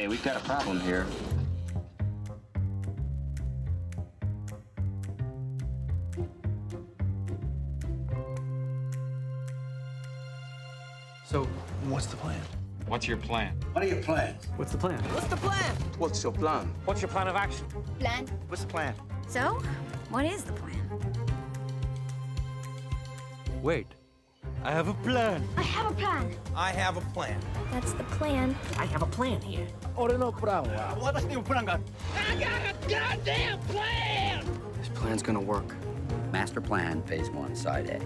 Hey, we've got a problem here. So, what's the plan? What's your plan? What are your plans? What's the plan? What's the plan? What's your plan? What's your plan of action? Plan. What's the plan? So, what is the plan? Wait, I have a plan. I have a plan. I have a plan. That's the plan. I have a plan here. This plan's gonna work. Master Plan, Phase 1, Side A.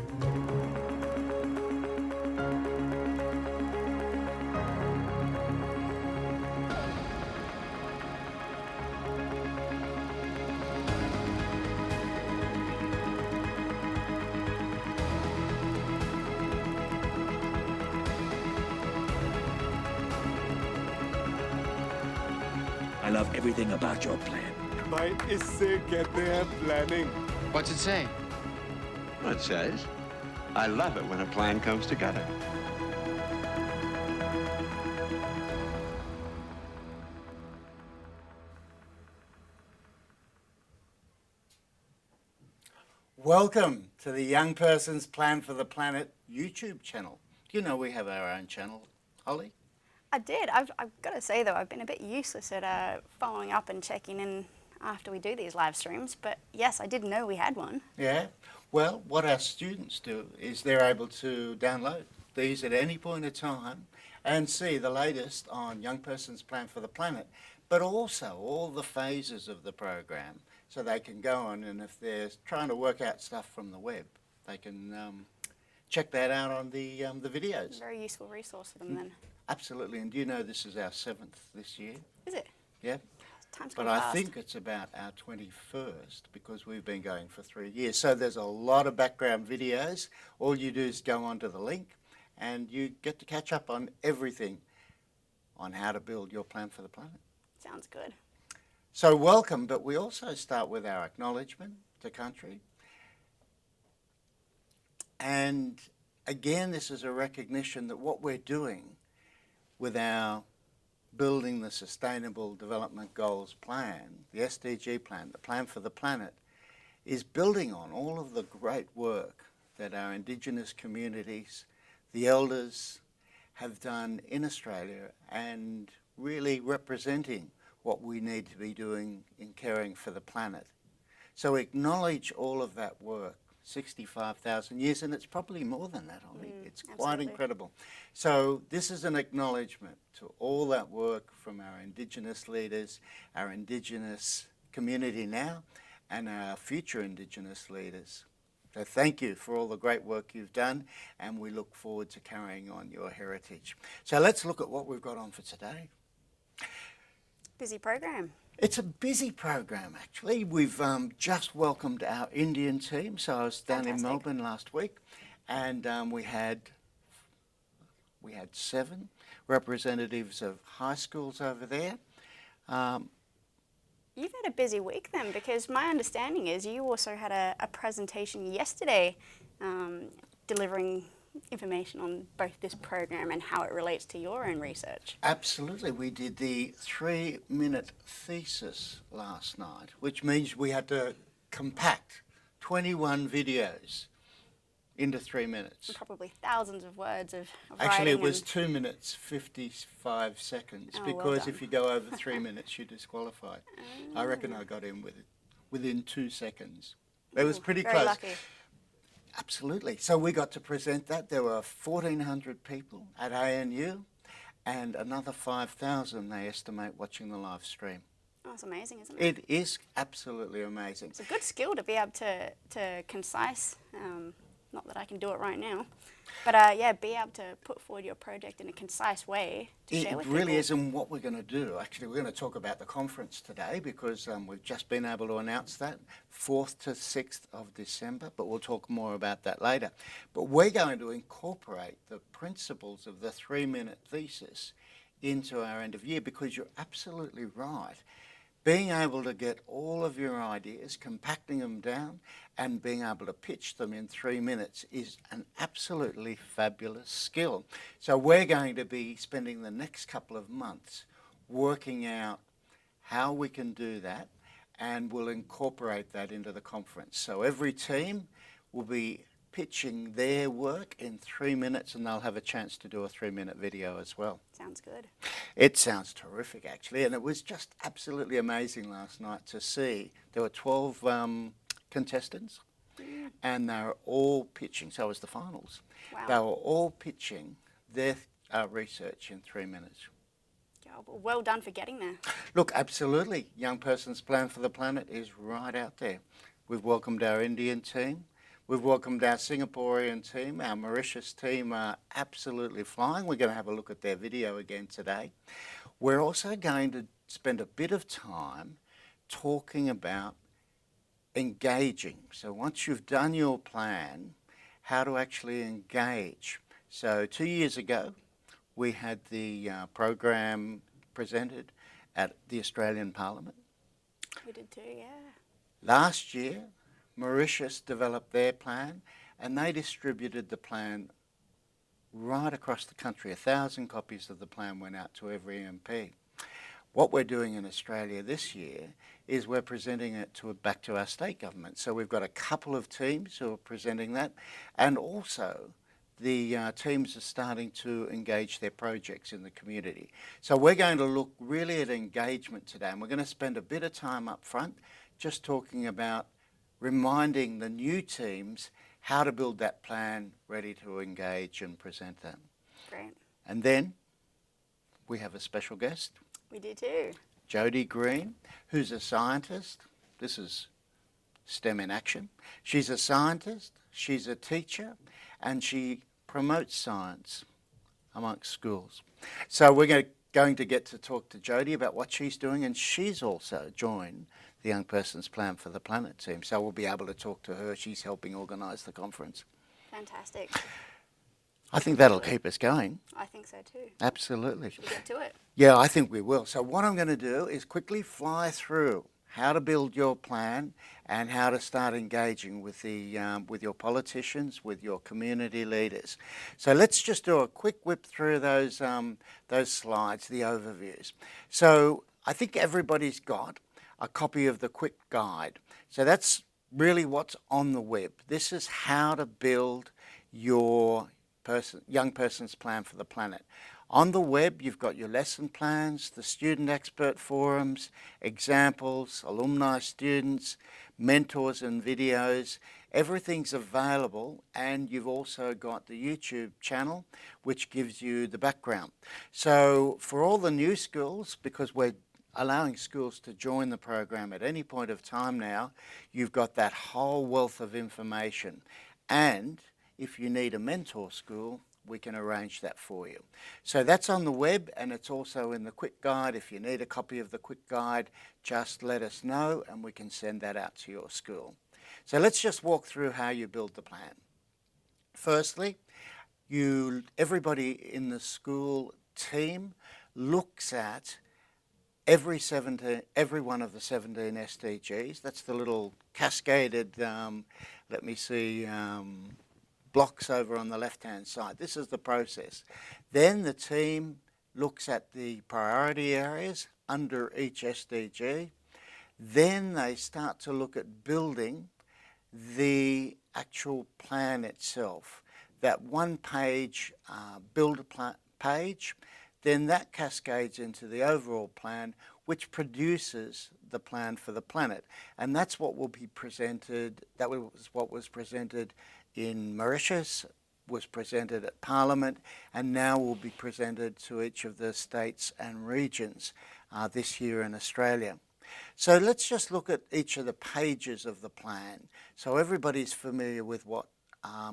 I love everything about your plan. भाई इससे कहते हैं planning. What's it say? Well, it says, I love it when a plan comes together. Welcome to the Young Person's Plan for the Planet YouTube channel. You know we have our own channel, Holly? I did. I've got to say, though, I've been a bit useless at following up and checking in after we do these live streams. But yes, I did know we had one. Yeah. Well, what our students do is they're able to download these at any point in time and see the latest on Young Person's Plan for the Planet, but also all the phases of the program. So they can go on, and if they're trying to work out stuff from the web, they can check that out on the videos. Very useful resource for them then. Absolutely. And do you know this is our 7th this year? Is it? Yeah. Time's But gone I fast. think it's about our 21st because we've been going for 3 years. So there's a lot of background videos. All you do is go onto the link and you get to catch up on everything on how to build your plan for the planet. Sounds good. So welcome, but we also start with our acknowledgement to country. And again, this is a recognition that what we're doing with our building the Sustainable Development Goals plan, the SDG plan, the plan for the planet, is building on all of the great work that our Indigenous communities, the elders, have done in Australia and really representing what we need to be doing in caring for the planet. So acknowledge all of that work, 65,000 years, and it's probably more than that, Holly. It's quite absolutely. incredible. So this is an acknowledgement to all that work from our Indigenous leaders, our Indigenous community now, and our future Indigenous leaders. So thank you for all the great work you've done, and we look forward to carrying on your heritage. So let's look at what we've got on for today. Busy program. It's a busy program, actually. We've just welcomed our Indian team. So I was down in Fantastic. Melbourne last week, and we had 7 representatives of high schools over there. You've had a busy week then, because my understanding is you also had a presentation yesterday delivering information on both this program and how it relates to your own research. Absolutely. We did the 3-minute thesis last night, which means we had to compact 21 videos into 3 minutes. Probably thousands of words of Actually, it writing was and- 2 minutes, 55 seconds, Oh, well because done. if you go over 3 minutes, you're disqualified. I reckon I got in with it within 2 seconds. It was pretty very close. lucky. Absolutely. So we got to present that. There were 1,400 people at ANU and another 5,000, they estimate, watching the live stream. Oh, that's amazing, isn't it? It is absolutely amazing. It's a good skill to be able to concise, not that I can do it right now, but yeah, be able to put forward your project in a concise way to share It with really people. is, and what we're going to do, actually, we're going to talk about the conference today because we've just been able to announce that, 4th to 6th of December, but we'll talk more about that later. But we're going to incorporate the principles of the 3-minute thesis into our end of year because you're absolutely right. Being able to get all of your ideas, compacting them down, and being able to pitch them in 3 minutes is an absolutely fabulous skill. So we're going to be spending the next couple of months working out how we can do that, and we'll incorporate that into the conference. So every team will be pitching their work in 3 minutes, and they'll have a chance to do a 3-minute video as well. Sounds good. It sounds terrific, actually, and it was just absolutely amazing last night to see. There were 12 contestants, and they were all pitching. So it was the finals. Wow. They were all pitching their research in 3 minutes. Yeah, well done for getting there. Look, absolutely. Young Person's Plan for the Planet is right out there. We've welcomed our Indian team. We've welcomed our Singaporean team. Our Mauritius team are absolutely flying. We're going to have a look at their video again today. We're also going to spend a bit of time talking about engaging. So once you've done your plan, how to actually engage. So 2 years ago, we had the program presented at the Australian Parliament. We did too, yeah. Last year, Mauritius developed their plan, and they distributed the plan right across the country. 1,000 copies of the plan went out to every MP. What we're doing in Australia this year is we're presenting it back to our state government. So we've got a couple of teams who are presenting that, and also the teams are starting to engage their projects in the community. So we're going to look really at engagement today, and we're going to spend a bit of time up front just talking about reminding the new teams how to build that plan ready to engage and present them. Great. And then we have a special guest, We do too. Jodie Green, who's a scientist. This is STEM in action. She's a scientist, she's a teacher, and she promotes science amongst schools. So we're going to get to talk to Jodie about what she's doing, and she's also joined the Young Person's Plan for the Planet team. So we'll be able to talk to her. She's helping organise the conference. Fantastic. I think that'll keep us going. I think so too. Absolutely. Should we get to it? Yeah, I think we will. So what I'm going to do is quickly fly through how to build your plan and how to start engaging with with your politicians, with your community leaders. So let's just do a quick whip through those slides, the overviews. So I think everybody's got a copy of the quick guide. So that's really what's on the web. This is how to build your young person's plan for the planet. On the web, you've got your lesson plans, the student expert forums, examples, alumni, students, mentors and videos. Everything's available, and you've also got the YouTube channel, which gives you the background. So for all the new schools, because we're allowing schools to join the program at any point of time now, you've got that whole wealth of information. And if you need a mentor school, we can arrange that for you. So that's on the web, and it's also in the quick guide. If you need a copy of the quick guide, just let us know and we can send that out to your school. So let's just walk through how you build the plan. Firstly, everybody in the school team looks at every one of the 17 SDGs. That's the little cascaded, blocks over on the left-hand side. This is the process. Then the team looks at the priority areas under each SDG. Then they start to look at building the actual plan itself. That one-page page, then that cascades into the overall plan, which produces the plan for the planet. And that's what will be presented, that was what was presented in Mauritius, was presented at Parliament, and now will be presented to each of the states and regions this year in Australia. So let's just look at each of the pages of the plan, so everybody's familiar with what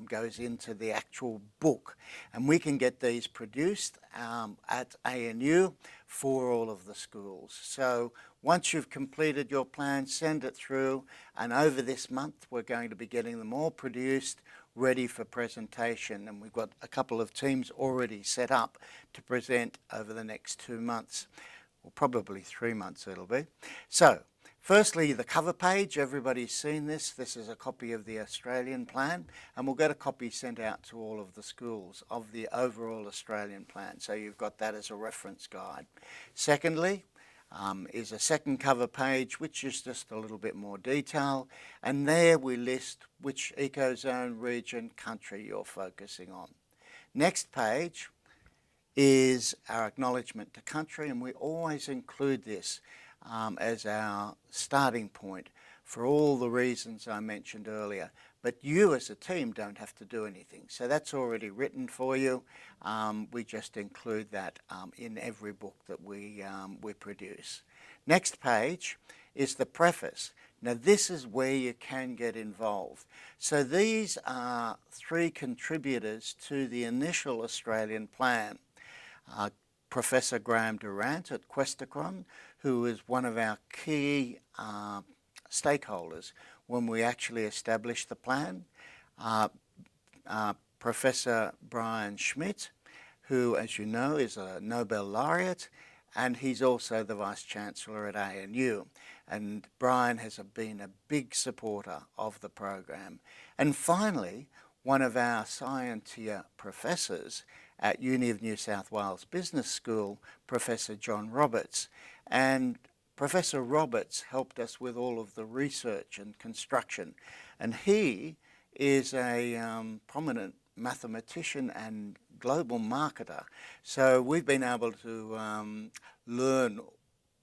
goes into the actual book. And we can get these produced at ANU for all of the schools. So once you've completed your plan, send it through, and over this month we're going to be getting them all produced, ready for presentation, and we've got a couple of teams already set up to present over the next 2 months, or probably 3 months it'll be. So Firstly, the cover page. Everybody's seen this. This is a copy of the Australian plan, and we'll get a copy sent out to all of the schools of the overall Australian plan. So you've got that as a reference guide. Secondly, is a second cover page, which is just a little bit more detail, and there we list which ecozone, region, country you're focusing on. Next page is our acknowledgement to country, and we always include this as our starting point for all the reasons I mentioned earlier. But you as a team don't have to do anything. So that's already written for you. We just include that in every book that we produce. Next page is the preface. Now this is where you can get involved. So these are 3 contributors to the initial Australian plan. Professor Graham Durant at Questacon, who is one of our key stakeholders when we actually established the plan. Professor Brian Schmidt, who, as you know, is a Nobel laureate, and he's also the Vice Chancellor at ANU. And Brian has been a big supporter of the program. And finally, one of our Scientia professors at Uni of New South Wales Business School, Professor John Roberts. And Professor Roberts helped us with all of the research and construction. And he is a prominent mathematician and global marketer. So we've been able to learn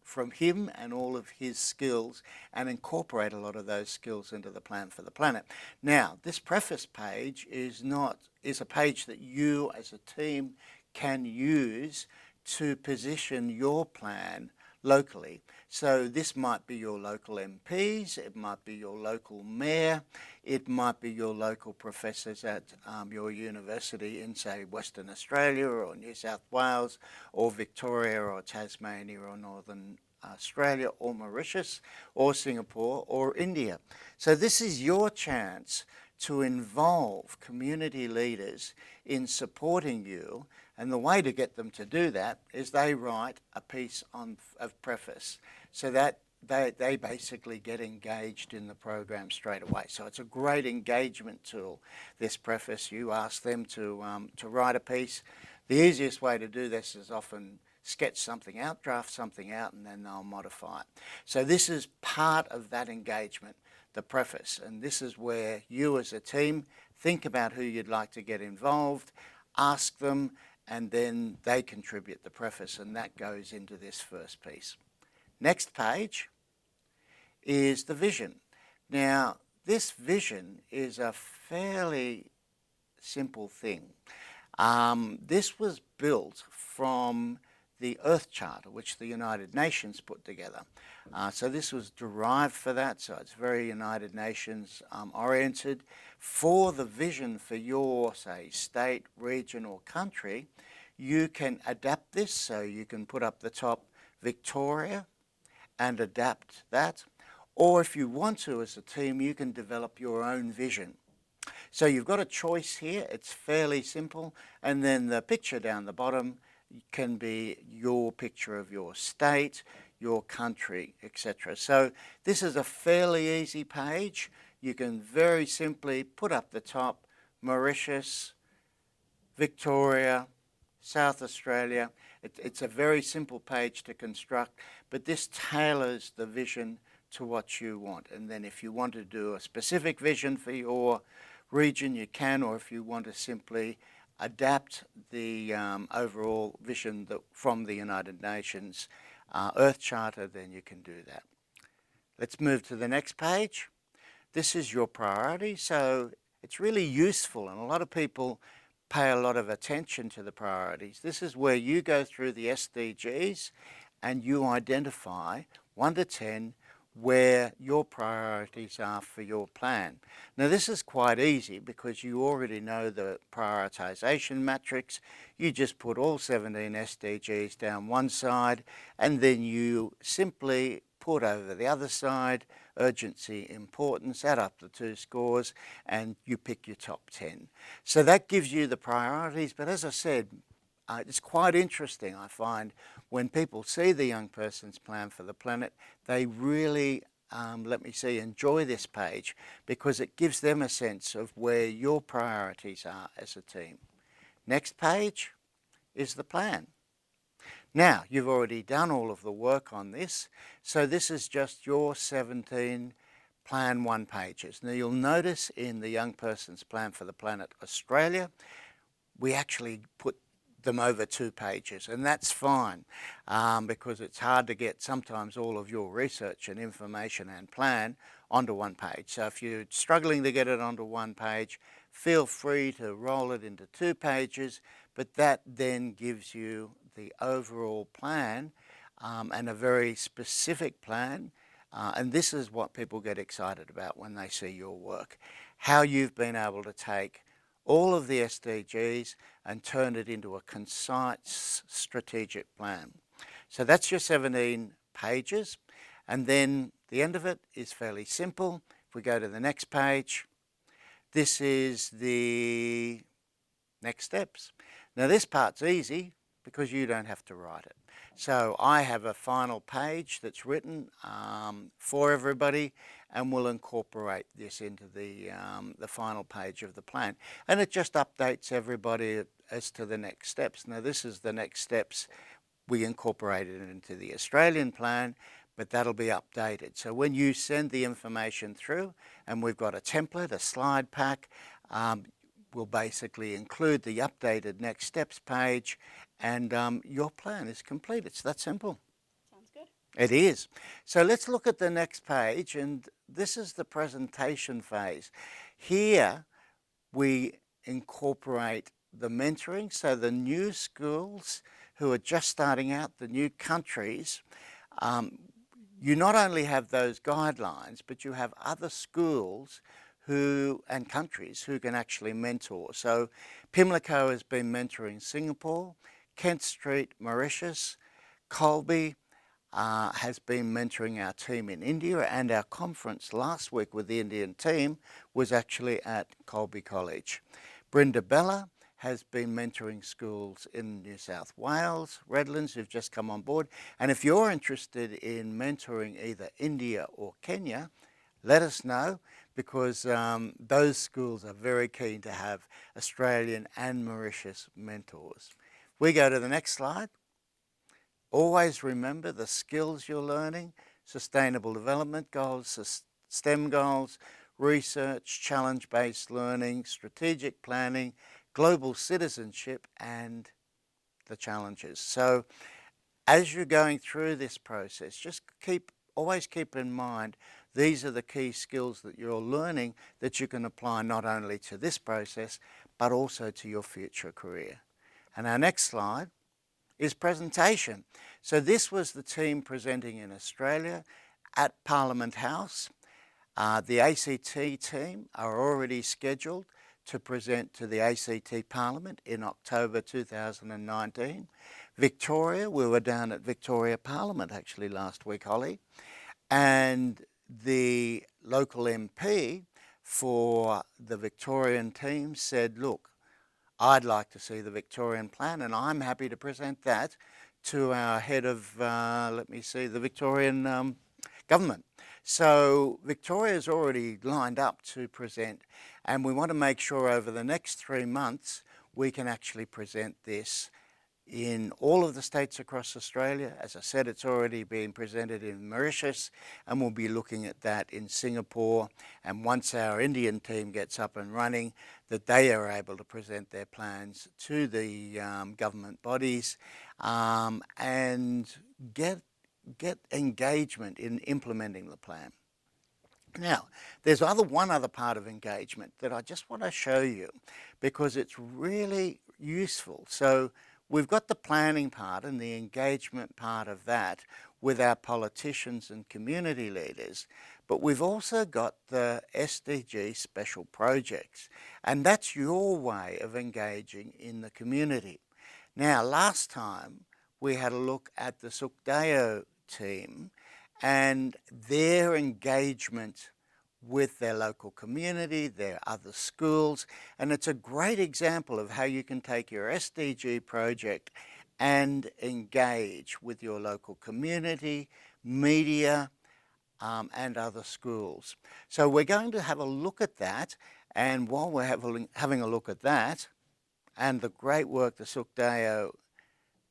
from him and all of his skills and incorporate a lot of those skills into the Plan for the Planet. Now, this preface page is a page that you as a team can use to position your plan locally. So this might be your local MPs, it might be your local mayor, it might be your local professors at your university in, say, Western Australia or New South Wales or Victoria or Tasmania or Northern Australia or Mauritius or Singapore or India. So this is your chance to involve community leaders in supporting you, and the way to get them to do that is they write a piece of preface so that they basically get engaged in the program straight away. So it's a great engagement tool, this preface. You ask them to write a piece. The easiest way to do this is often sketch something out, draft something out, and then they'll modify it. So this is part of that engagement, the preface, and this is where you as a team think about who you'd like to get involved, ask them, and then they contribute the preface, and that goes into this first piece. Next page is the vision. Now, this vision is a fairly simple thing. This was built from the Earth Charter, which the United Nations put together. So this was derived for that, so it's very United Nations oriented. For the vision for your, say, state, region or country, you can adapt this, so you can put up the top Victoria and adapt that. Or if you want to, as a team, you can develop your own vision. So you've got a choice here, it's fairly simple, and then the picture down the bottom can be your picture of your state, your country, etc. So this is a fairly easy page. You can very simply put up the top Mauritius, Victoria, South Australia. It's a very simple page to construct, but this tailors the vision to what you want. And then if you want to do a specific vision for your region, you can, or if you want to simply adapt the overall vision from the United Nations Earth Charter, then you can do that. Let's move to the next page. This is your priority, so it's really useful, and a lot of people pay a lot of attention to the priorities. This is where you go through the SDGs and you identify 1 to 10 where your priorities are for your plan. Now this is quite easy because you already know the prioritization matrix. You just put all 17 SDGs down one side and then you simply put over the other side urgency, importance, add up the 2 scores and you pick your top 10. So that gives you the priorities, but as I said, it's quite interesting, I find, when people see the Young Person's Plan for the Planet, they really, enjoy this page because it gives them a sense of where your priorities are as a team. Next page is the plan. Now, you've already done all of the work on this, so this is just your 17 Plan 1 pages. Now, you'll notice in the Young Person's Plan for the Planet Australia, we actually put them over 2 pages, and that's fine because it's hard to get sometimes all of your research and information and plan onto 1 page. So if you're struggling to get it onto 1 page, feel free to roll it into 2 pages, but that then gives you the overall plan and a very specific plan. And this is what people get excited about when they see your work, how you've been able to take all of the SDGs and turn it into a concise strategic plan. So that's your 17 pages, and then the end of it is fairly simple. If we go to the next page, this is the next steps. Now this part's easy because you don't have to write it. So I have a final page that's written for everybody, and we'll incorporate this into the final page of the plan. And it just updates everybody as to the next steps. Now this is the next steps. We incorporated it into the Australian plan, but that'll be updated. So when you send the information through, and we've got a template, a slide pack, we'll basically include the updated next steps page, and your plan is complete. It's that simple. Sounds good. It is. So let's look at the next page, and this is the presentation phase. Here we incorporate the mentoring, so the new schools who are just starting out, the new countries, you not only have those guidelines, but you have other schools and countries who can actually mentor. So Pimlico has been mentoring Singapore, Kent Street, Mauritius, Colby has been mentoring our team in India, and our conference last week with the Indian team was actually at Colby College. Brindabella has been mentoring schools in New South Wales, Redlands, who've just come on board. And if you're interested in mentoring either India or Kenya, let us know, because those schools are very keen to have Australian and Mauritius mentors. We go to the next slide. Always remember the skills you're learning: sustainable development goals, STEM goals, research, challenge-based learning, strategic planning, global citizenship, and the challenges. So as you're going through this process, just always keep in mind these are the key skills that you're learning that you can apply not only to this process, but also to your future career. And our next slide is presentation. So this was the team presenting in Australia at Parliament House. The ACT team are already scheduled to present to the ACT Parliament in October 2019. Victoria, we were down at Victoria Parliament actually last week, Holly, and the local MP for the Victorian team said, look, I'd like to see the Victorian plan, and I'm happy to present that to our head of, the Victorian government. So Victoria's already lined up to present, and we want to make sure over the next 3 months we can actually present this in all of the states across Australia. As I said, it's already been presented in Mauritius, and we'll be looking at that in Singapore. And once our Indian team gets up and running, that they are able to present their plans to the government bodies and get engagement in implementing the plan. Now, there's one other part of engagement that I just want to show you because it's really useful. So we've got the planning part and the engagement part of that with our politicians and community leaders, but we've also got the SDG special projects, and that's your way of engaging in the community. Now, last time we had a look at the Sukhdeo team and their engagement with their local community, their other schools, and it's a great example of how you can take your SDG project and engage with your local community, media, and other schools. So we're going to have a look at that, and while we're having a look at that, and the great work the Sukhdev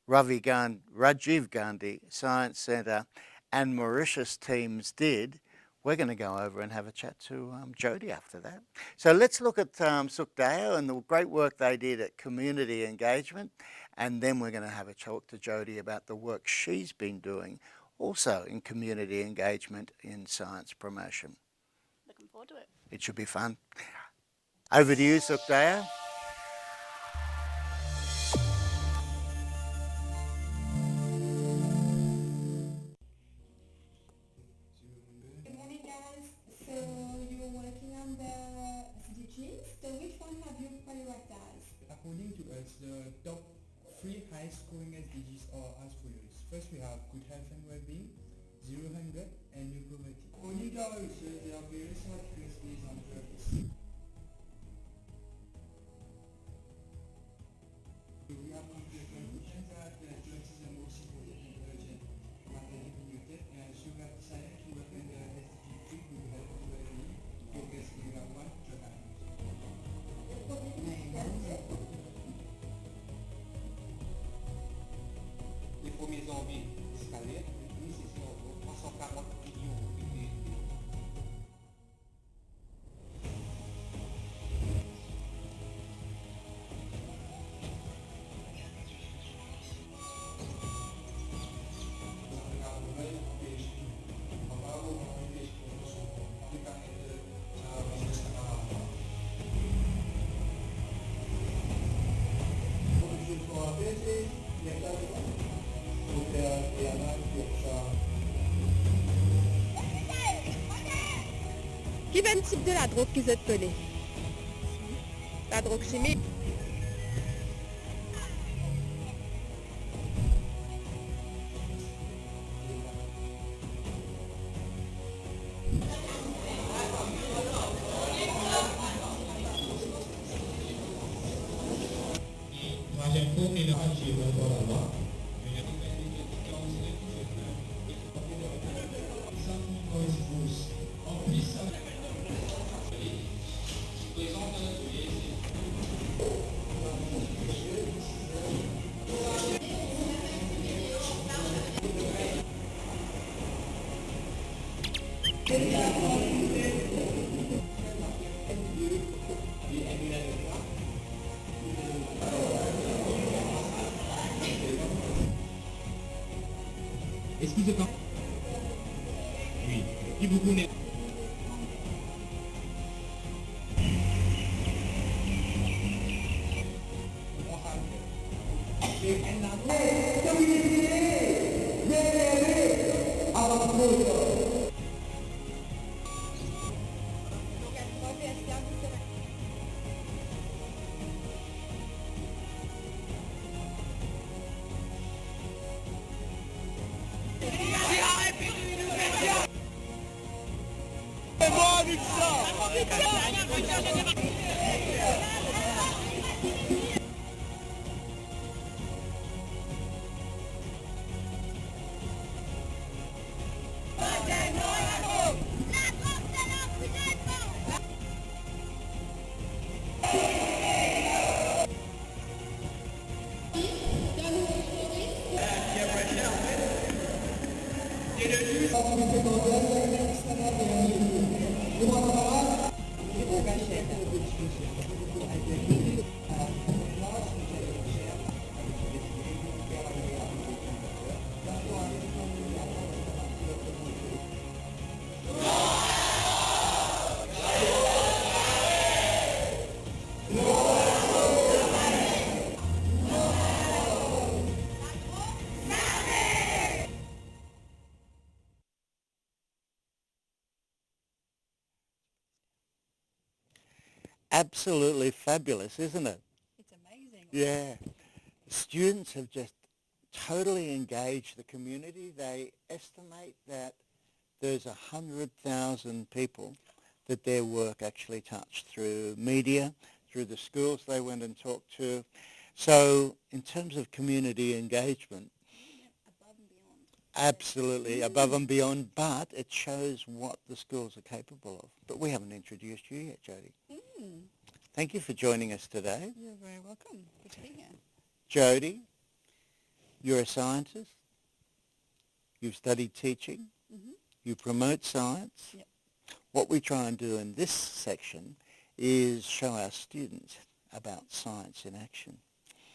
Rajiv Gandhi Science Centre and Mauritius teams did, we're going to go over and have a chat to Jody after that. So let's look at Sukhdev and the great work they did at community engagement, and then we're going to have a talk to Jody about the work she's been doing also in community engagement in science promotion. Looking forward to it. It should be fun. Over to you, Sukhdev. Good morning, guys. So you're working on the SDGs. So which one have you prioritized? According to us, the top 3 highest scoring SDGs are as follows. First, we have good health and well-being, zero hunger, and no poverty. According to our research, there are various articles based on purpose. We have come to the conclusion that justice is the most important and urgent matter to be noted, and so we have decided to work on the SDG 3 good health and well-being, focus area 1, drug abuse. Les premiers envies escalaires, les sessions 340 millions de Quel type de la drogue que vous êtes collé? La drogue chimique. Excusez-moi. Oui. Qui vous connaît? Absolutely fabulous, isn't it? It's amazing. Yeah. The students have just totally engaged the community. They estimate that there's 100,000 people that their work actually touched through media, through the schools they went and talked to. So in terms of community engagement, absolutely above and beyond, but it shows what the schools are capable of. But we haven't introduced you yet, Jody. Thank you for joining us today. You're very welcome. Good to be here. Jody, you're a scientist. You've studied teaching. You promote science. Yep. What we try and do in this section is show our students about science in action.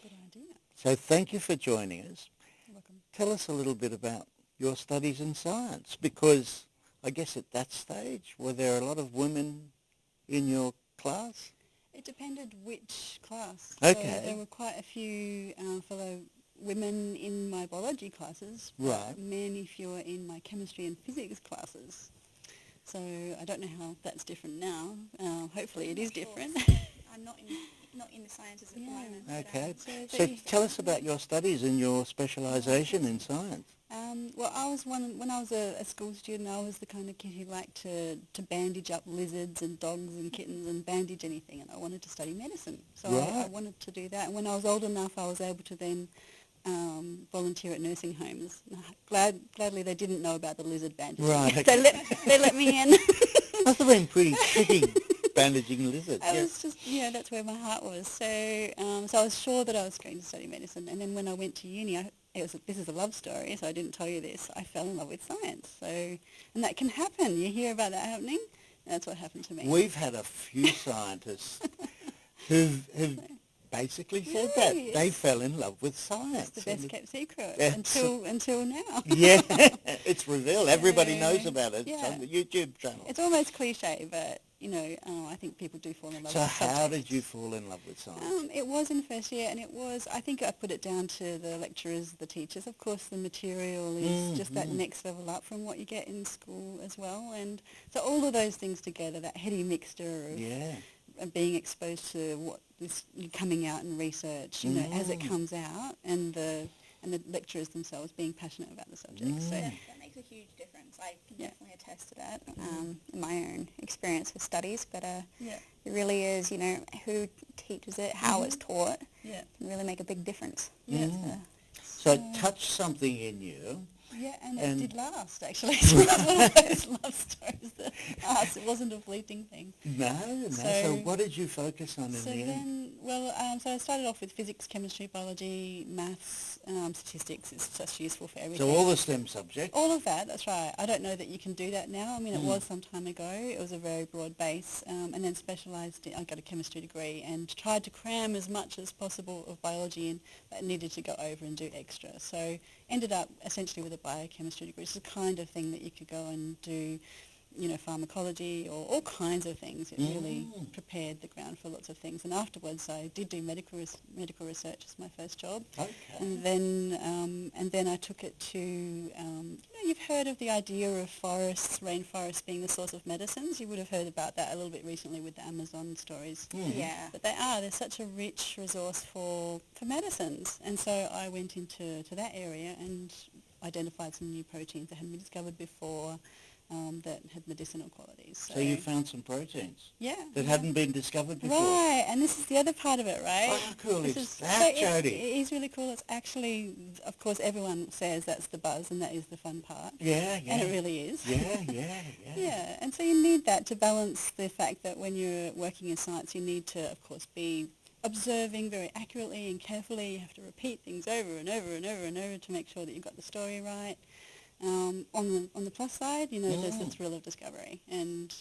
Good idea. So thank you for joining us. You're welcome. Tell us a little bit about your studies in science, because I guess at that stage, were there a lot of women in your class? It depended which class. Okay. So there were quite a few fellow women in my biology classes, Right. but many fewer in my chemistry and physics classes. So I don't know how that's different now. Hopefully it is different. I'm not in the sciences at the moment. Okay. So So tell us about your studies and your specialisation in science. Well, when I was a school student, I was the kind of kid who liked to bandage up lizards and dogs and kittens and bandage anything, and I wanted to study medicine. So I wanted to do that. And when I was old enough, I was able to then volunteer at nursing homes. Gladly, they didn't know about the lizard bandaging. Right. They let me in. Must have been pretty tricky bandaging lizards. I was just, that's where my heart was. So so I was sure that I was going to study medicine. And then when I went to uni, this is a love story, so I didn't tell you this. I fell in love with science. So, and that can happen. You hear about that happening? That's what happened to me. We've had a few scientists who've basically said that. They fell in love with science. It's the best kept secret Yes. until now. Yeah, it's revealed. Everybody knows about it. It's on the YouTube channel. It's almost cliche, but, I think people do fall in love So with how subjects. did you fall in love with science? It was in first year, and I think I put it down to the lecturers, the teachers. Of course, the material is just that next level up from what you get in school as well. And so all of those things together, that heady mixture of being exposed to what is coming out in research, as it comes out, and the lecturers themselves being passionate about the subject. So that makes a huge difference. I can definitely attest to that in my own experience with studies. But it really is, who teaches it, how it's taught, can really make a big difference. So it touched something in you. Yeah, and it did last, actually. So it was one of those love stories that lasts. It wasn't a fleeting thing. No. So what did you focus on in the end? So I started off with physics, chemistry, biology, maths, statistics. It's just useful for everything. So all the STEM subjects? All of that, that's right. I don't know that you can do that now. I mean, it was some time ago. It was a very broad base. And then specialised, I got a chemistry degree and tried to cram as much as possible of biology in, but needed to go over and do extra. So ended up essentially with a biochemistry degree. It's the kind of thing that you could go and do, pharmacology or all kinds of things. It really prepared the ground for lots of things. And afterwards, I did do medical research as my first job. Okay. And then I took it to, you've heard of the idea of rainforests being the source of medicines. You would have heard about that a little bit recently with the Amazon stories. Yeah. But they're such a rich resource for medicines. And so I went into that area and identified some new proteins that hadn't been discovered before, that had medicinal qualities. So you found some proteins that that hadn't been discovered before. Right, and this is the other part of it, right? How cool This is that, Jody? It is really cool. It's actually, of course, everyone says that's the buzz and that is the fun part. Yeah. And it really is. Yeah. Yeah, and so you need that to balance the fact that when you're working in science, you need to, of course, be observing very accurately and carefully. You have to repeat things over and over and over and over to make sure that you've got the story right. On the plus side, there's the thrill of discovery and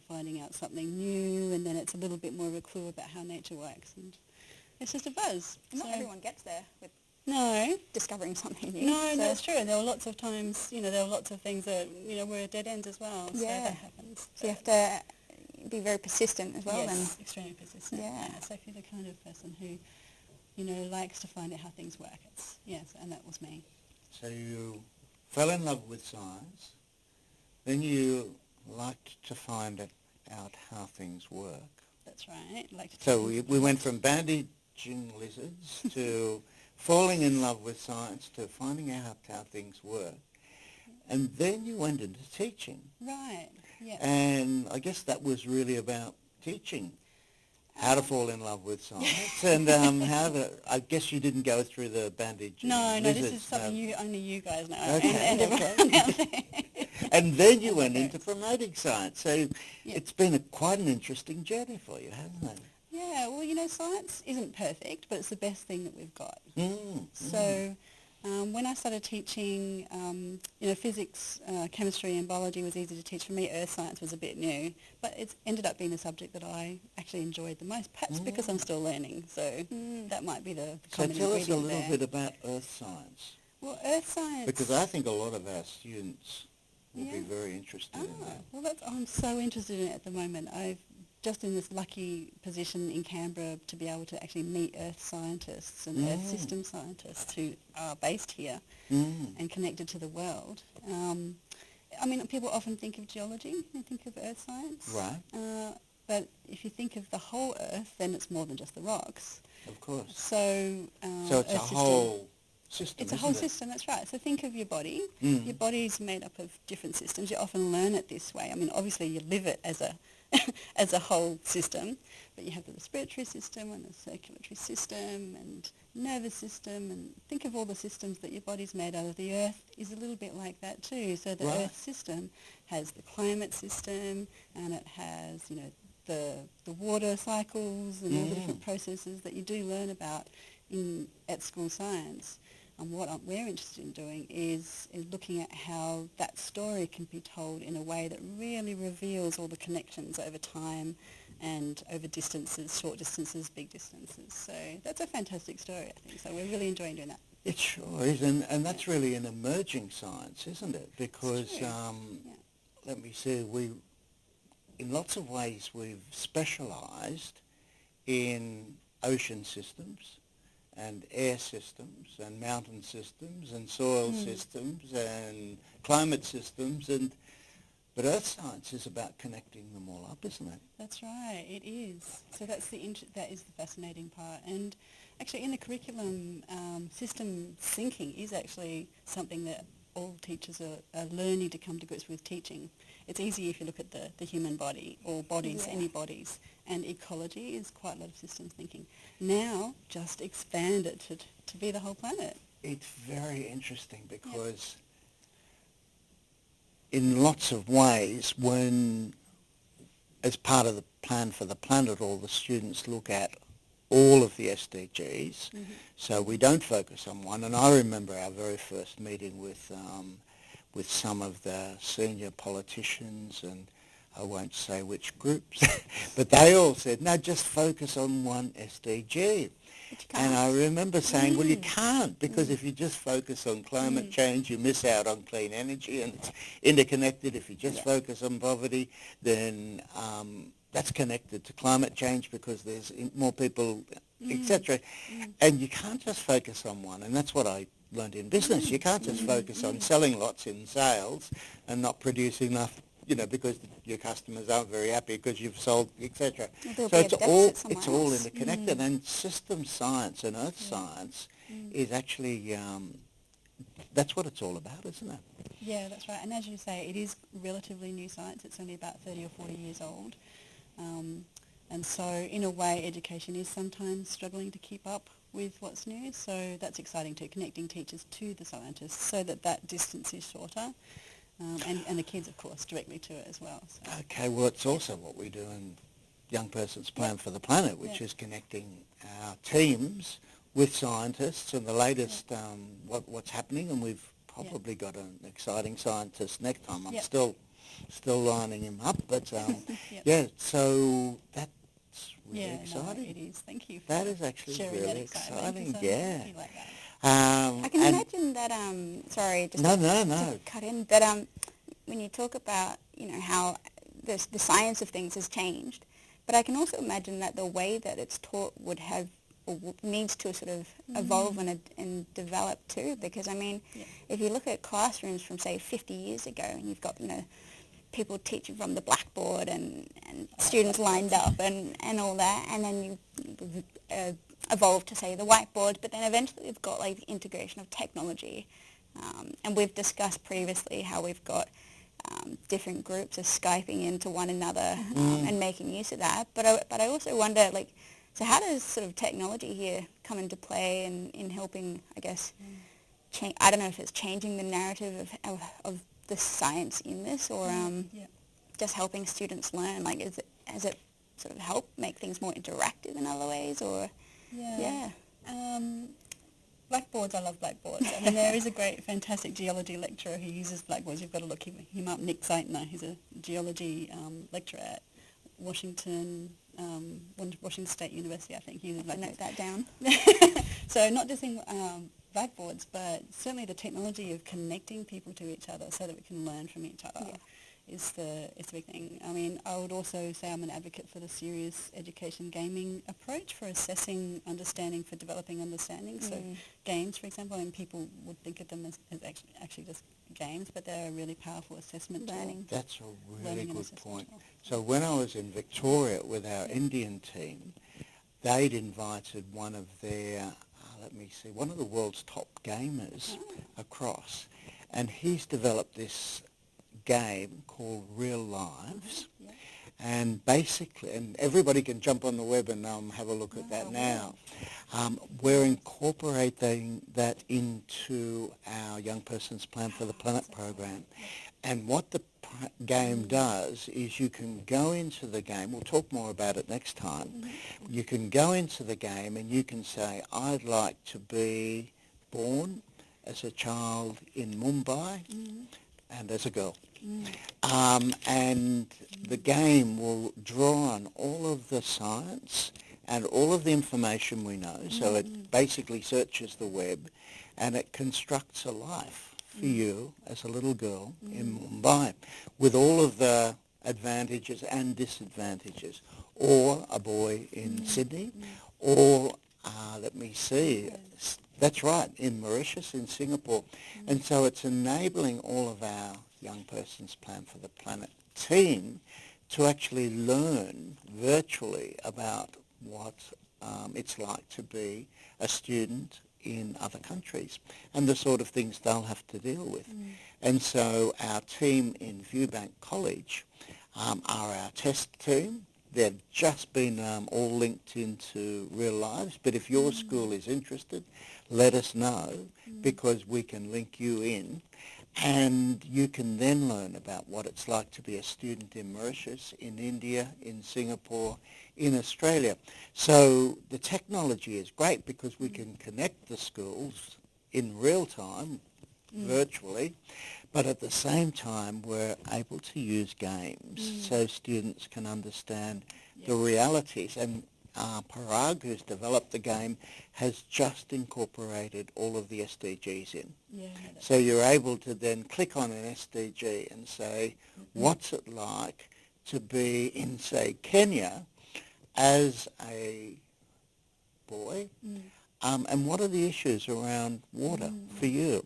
finding out something new, and then it's a little bit more of a clue about how nature works, and it's just a buzz. Not everyone gets there with discovering something new. No, that's true. There were lots of times, there were lots of things that, were dead ends as well. So that happens. So you have to be very persistent as well. Yes, then. extremely persistent. Yeah. So if you're the kind of person who, likes to find out how things work, and that was me. So you fell in love with science, then you liked to find out how things work. That's right. So we went from bandaging lizards to falling in love with science to finding out how things work. And then you went into teaching. Right, yeah. And I guess that was really about teaching how to fall in love with science and how to, I guess you didn't go through the bandage. No, this is something only you guys know, Okay, and everyone else there. And then you went into promoting science. So it's been quite an interesting journey for you, hasn't it? Yeah, well, science isn't perfect, but it's the best thing that we've got. So when I started teaching, physics, chemistry and biology was easy to teach. For me, earth science was a bit new, but it's ended up being the subject that I actually enjoyed the most, perhaps because I'm still learning. So that might be the common ingredient. So tell us a little bit about earth science. Well, earth science... Because I think a lot of our students will be very interested in that. Well, I'm so interested in it at the moment. I've just in this lucky position in Canberra to be able to actually meet earth scientists and earth system scientists who are based here and connected to the world. People often think of geology, they think of earth science. Right. But if you think of the whole earth, then it's more than just the rocks. Of course. So it's a whole system. It's a whole system, that's right. So think of your body. Your body's made up of different systems. You often learn it this way. Obviously you live it as a as a whole system, but you have the respiratory system and the circulatory system and nervous system, and think of all the systems that your body's made out of. The earth is a little bit like that too. So the earth system has the climate system, and it has, the water cycles and all the different processes that you do learn about at school science. And what we're interested in doing is looking at how that story can be told in a way that really reveals all the connections over time and over distances, short distances, big distances. So that's a fantastic story, I think. So we're really enjoying doing that. It sure is, and that's really an emerging science, isn't it? Because, let me see, in lots of ways we've specialised in ocean systems and air systems and mountain systems and soil systems and climate systems, but earth science is about connecting them all up, isn't it? That's right, it is. So that is the fascinating part. And actually in the curriculum, system thinking is actually something that all teachers are learning to come to grips with teaching. It's easy if you look at the human body or bodies, any bodies, and ecology is quite a lot of systems thinking. Now, just expand it to be the whole planet. It's very interesting because in lots of ways, when, as part of the plan for the planet, all the students look at all of the SDGs, so we don't focus on one. And I remember our very first meeting with some of the senior politicians, and I won't say which groups, but they all said, no, just focus on one SDG. And I remember saying, well, you can't, because if you just focus on climate change, you miss out on clean energy, and it's interconnected. If you just focus on poverty, then that's connected to climate change because there's more people, etc. And you can't just focus on one, and that's what I learned in business. You can't just focus on selling lots in sales and not produce enough, because your customers aren't very happy because you've sold, etc. So it's all interconnected, and system science and earth science is actually, that's what it's all about, isn't it? Yeah, that's right. And as you say, it is relatively new science. It's only about 30 or 40 years old. And so in a way, education is sometimes struggling to keep up with what's new. So that's exciting too, connecting teachers to the scientists so that distance is shorter. And the kids, of course, directly to it as well. So. Okay, well, it's also what we do in Young Person's Plan for the Planet, which is connecting our teams with scientists and the latest what's happening, and we've probably got an exciting scientist next time. I'm still lining him up, but so that's really exciting. No, it is. Thank you for that is actually sharing really that exciting. Yeah. I can imagine that, sorry, just to cut in, that when you talk about, how the science of things has changed, but I can also imagine that the way that it's taught would have, or needs to sort of evolve and develop too, because, if you look at classrooms from, say, 50 years ago, and you've got, people teaching from the blackboard and students lined up and all that, and then you evolved to, say, the whiteboard, but then eventually we've got the integration of technology, and we've discussed previously how we've got different groups are Skyping into one another and making use of that. But I also wonder, like, so how does sort of technology here come into play in helping, I guess, I don't know if it's changing the narrative of the science in this, or just helping students learn? Like, has it sort of helped make things more interactive in other ways, or? Yeah. Blackboards, I love blackboards. I mean, there is a great, fantastic geology lecturer who uses blackboards. You've got to look him up, Nick Zeitner. He's a geology lecturer at Washington State University, I think. He uses blackboards. Note that down. So not just in blackboards, but certainly the technology of connecting people to each other so that we can learn from each other is the big thing. I mean, I would also say I'm an advocate for the serious education gaming approach for assessing understanding, for developing understanding. So games, for example, and people would think of them as actually just games, but they're a really powerful assessment tool. That's a really good point. So when I was in Victoria with our Indian team, they'd invited one of their, one of the world's top gamers across, and he's developed this game called Real Lives, and basically, and everybody can jump on the web and have a look at that now. We're incorporating that into our Young Person's Plan for the Planet program, and what the game does is you can go into the game, we'll talk more about it next time, you can go into the game and you can say, I'd like to be born as a child in Mumbai and as a girl. And the game will draw on all of the science and all of the information we know. So it basically searches the web and it constructs a life for you as a little girl in Mumbai with all of the advantages and disadvantages. Or a boy in Sydney, or that's right, in Mauritius, in Singapore. And so it's enabling all of our Young Person's Plan for the Planet team to actually learn virtually about what it's like to be a student in other countries and the sort of things they'll have to deal with. And so our team in Viewbank College are our test team. They've just been all linked into Real Lives, but if your school is interested, let us know because we can link you in. And you can then learn about what it's like to be a student in Mauritius, in India, in Singapore, in Australia. So the technology is great because we can connect the schools in real time, virtually, but at the same time we're able to use games so students can understand the realities. And Parag, who's developed the game, has just incorporated all of the SDGs in. So you're able to then click on an SDG and say, what's it like to be in, say, Kenya as a boy? And what are the issues around water for you?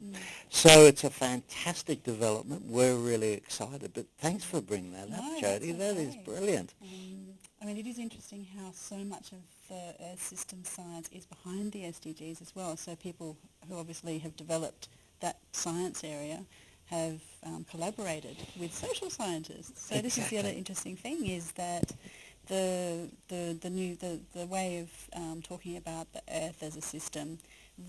So it's a fantastic development. We're really excited. But thanks for bringing that up, Jody. That is brilliant. I mean, it is interesting how so much of the Earth system science is behind the SDGs as well. So people who obviously have developed that science area have collaborated with social scientists. So this is the other interesting thing, is that the way of talking about the Earth as a system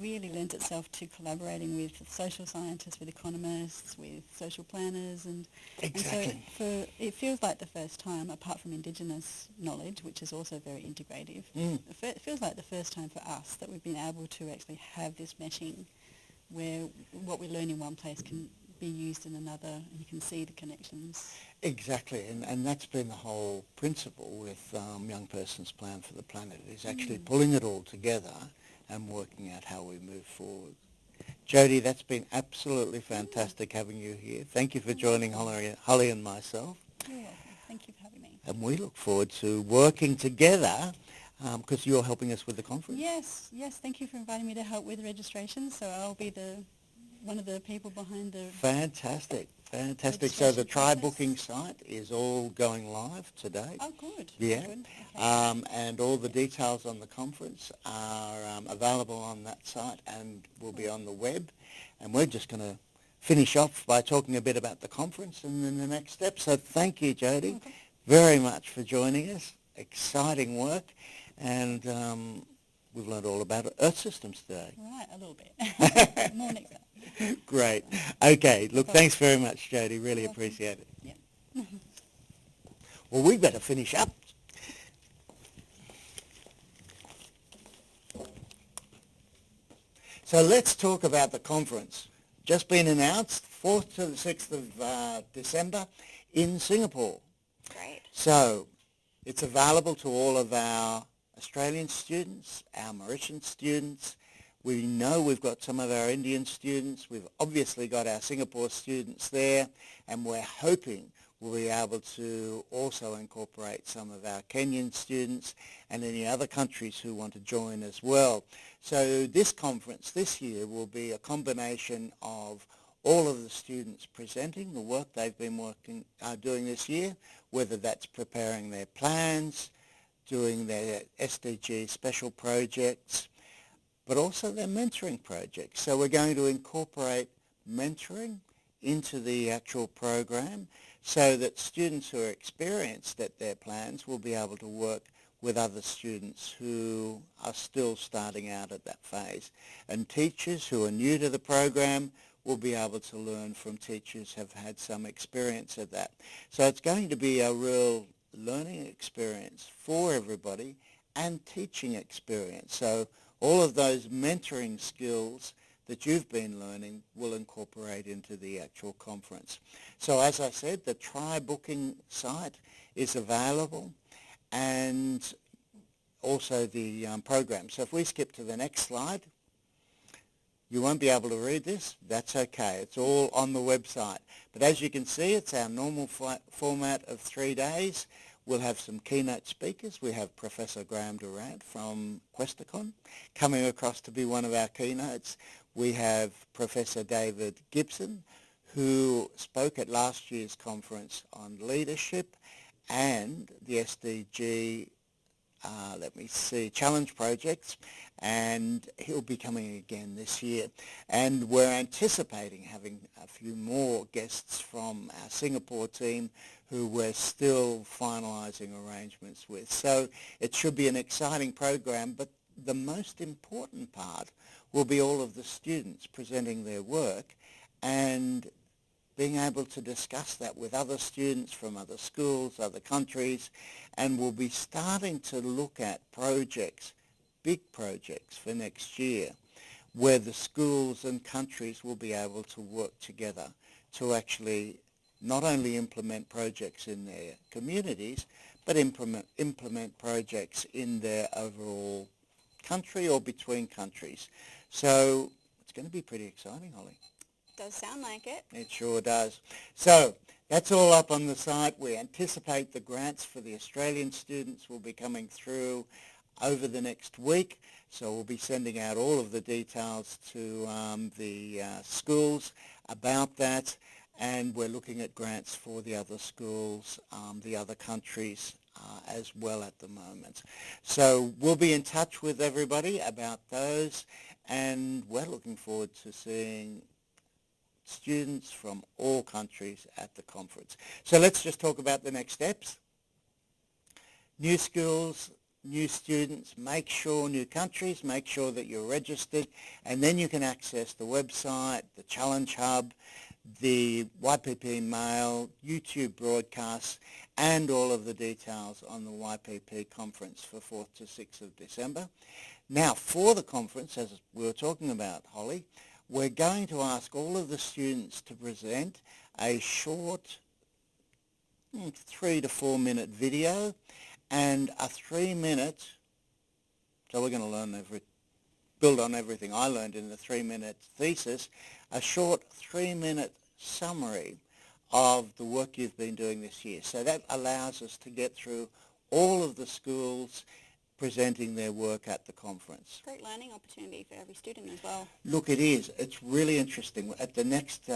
really lends itself to collaborating with social scientists, with economists, with social planners, and so it feels like the first time, apart from Indigenous knowledge, which is also very integrative, it feels like the first time for us that we've been able to actually have this meshing where what we learn in one place can be used in another, and you can see the connections. Exactly, and that's been the whole principle with Young Person's Plan for the Planet, is actually pulling it all together and working out how we move forward. Jody, that's been absolutely fantastic having you here. Thank you for joining Holly and myself. You're welcome. Thank you for having me. And we look forward to working together because you're helping us with the conference. Yes. Thank you for inviting me to help with registration. So I'll be one of the people behind the... Fantastic. So the try booking site is all going live today. Oh, good. Yeah. Good. Okay. And all the details on the conference are available on that site and will be on the web. And we're just going to finish off by talking a bit about the conference and then the next step. So thank you, Jodie, very much for joining us. Exciting work, and we've learned all about Earth systems today. Right, a little bit. More next time. Great. Okay, look, thanks very much, Jodie. Really appreciate it. Yeah. Well, we better finish up. So let's talk about the conference. Just been announced, 4th to the 6th of December in Singapore. Great. So it's available to all of our Australian students, our Mauritian students. We know we've got some of our Indian students. We've obviously got our Singapore students there, and we're hoping we'll be able to also incorporate some of our Kenyan students and any other countries who want to join as well. So this conference this year will be a combination of all of the students presenting the work they've been doing this year, whether that's preparing their plans, doing their SDG special projects, but also their mentoring projects. So we're going to incorporate mentoring into the actual program so that students who are experienced at their plans will be able to work with other students who are still starting out at that phase. And teachers who are new to the program will be able to learn from teachers who have had some experience at that. So it's going to be a real learning experience for everybody and teaching experience. So all of those mentoring skills that you've been learning will incorporate into the actual conference. So as I said, the try-booking site is available, and also the program. So if we skip to the next slide, you won't be able to read this. That's okay. It's all on the website. But as you can see, it's our normal format of 3 days. We'll have some keynote speakers. We have Professor Graham Durant from Questacon coming across to be one of our keynotes. We have Professor David Gibson, who spoke at last year's conference on leadership and the SDG, challenge projects, and he'll be coming again this year. And we're anticipating having a few more guests from our Singapore team who we're still finalising arrangements with. So it should be an exciting program, but the most important part will be all of the students presenting their work and being able to discuss that with other students from other schools, other countries, and we'll be starting to look at projects, big projects for next year, where the schools and countries will be able to work together to actually not only implement projects in their communities, but implement projects in their overall country or between countries. So it's going to be pretty exciting, Holly. Does sound like it. It sure does. So that's all up on the site. We anticipate the grants for the Australian students will be coming through over the next week. So we'll be sending out all of the details to the schools about that. And we're looking at grants for the other schools, the other countries as well at the moment. So we'll be in touch with everybody about those. And we're looking forward to seeing students from all countries at the conference. So let's just talk about the next steps. New schools, new students, new countries, make sure that you're registered, and then you can access the website, the Challenge Hub, the YPP mail, YouTube broadcasts, and all of the details on the YPP conference for 4th to 6th of December. Now, for the conference, as we were talking about, Holly, we're going to ask all of the students to present a short 3 to 4 minute video and a 3-minute, so we're going to build on everything I learned in the 3-minute thesis, a short 3-minute summary of the work you've been doing this year. So that allows us to get through all of the schools presenting their work at the conference. Great learning opportunity for every student as well. Look, it is. It's really interesting. At the next,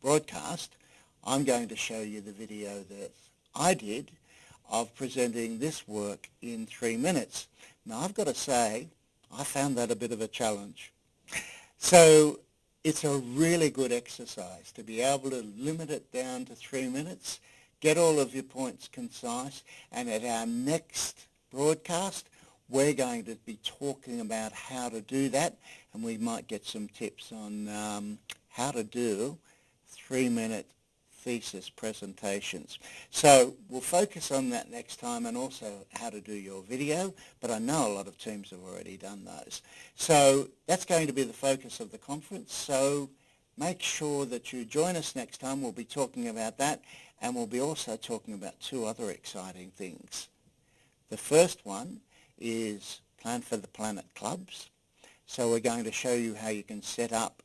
broadcast, I'm going to show you the video that I did of presenting this work in 3 minutes. Now, I've got to say, I found that a bit of a challenge. So it's a really good exercise to be able to limit it down to 3 minutes, get all of your points concise, and at our next broadcast, we're going to be talking about how to do that, and we might get some tips on how to do 3-minute thesis presentations. So we'll focus on that next time, and also how to do your video, but I know a lot of teams have already done those. So that's going to be the focus of the conference, so make sure that you join us next time. We'll be talking about that, and we'll be also talking about 2 other exciting things. The first one is Plan for the Planet clubs. So we're going to show you how you can set up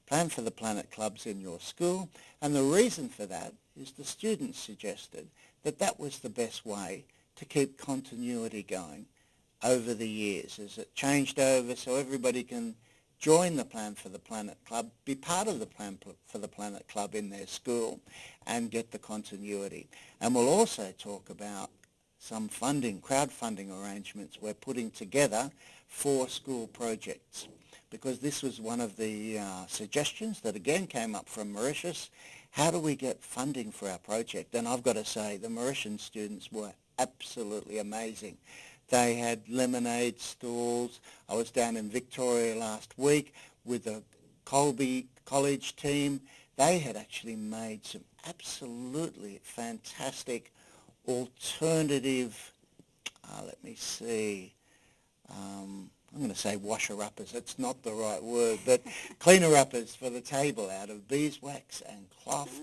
Plan for the Planet clubs in your school, and the reason for that is the students suggested that that was the best way to keep continuity going over the years as it changed over, so everybody can join the Plan for the Planet club, be part of the Plan for the Planet club in their school, and get the continuity. And we'll also talk about some funding, crowdfunding arrangements we're putting together for school projects, because this was one of the suggestions that again came up from Mauritius. How do we get funding for our project? And I've got to say, the Mauritian students were absolutely amazing. They had lemonade stalls. I was down in Victoria last week with the Colby College team. They had actually made some absolutely fantastic alternative, let me see, I'm going to say washer-uppers. It's not the right word, but cleaner-uppers for the table out of beeswax and cloth.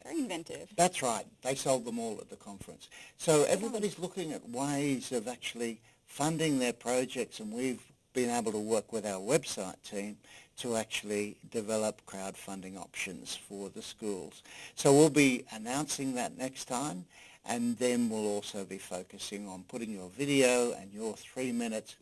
Very inventive. That's right. They sold them all at the conference. So everybody's looking at ways of actually funding their projects, and we've been able to work with our website team to actually develop crowdfunding options for the schools. So we'll be announcing that next time, and then we'll also be focusing on putting your video and your 3-minute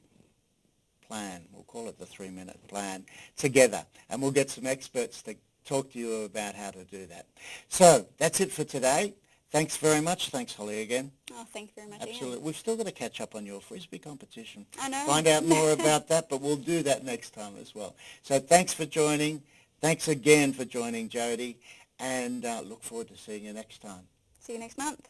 plan, we'll call it the 3-minute plan, together, and we'll get some experts to talk to you about how to do that. So that's it for today. Thanks very much. Thanks, Holly, again. Oh, thank you very much. Absolutely. Ian. We've still got to catch up on your Frisbee competition. I know. Find out more about that, but we'll do that next time as well. So thanks for joining. Thanks again for joining, Jody, and look forward to seeing you next time. See you next month.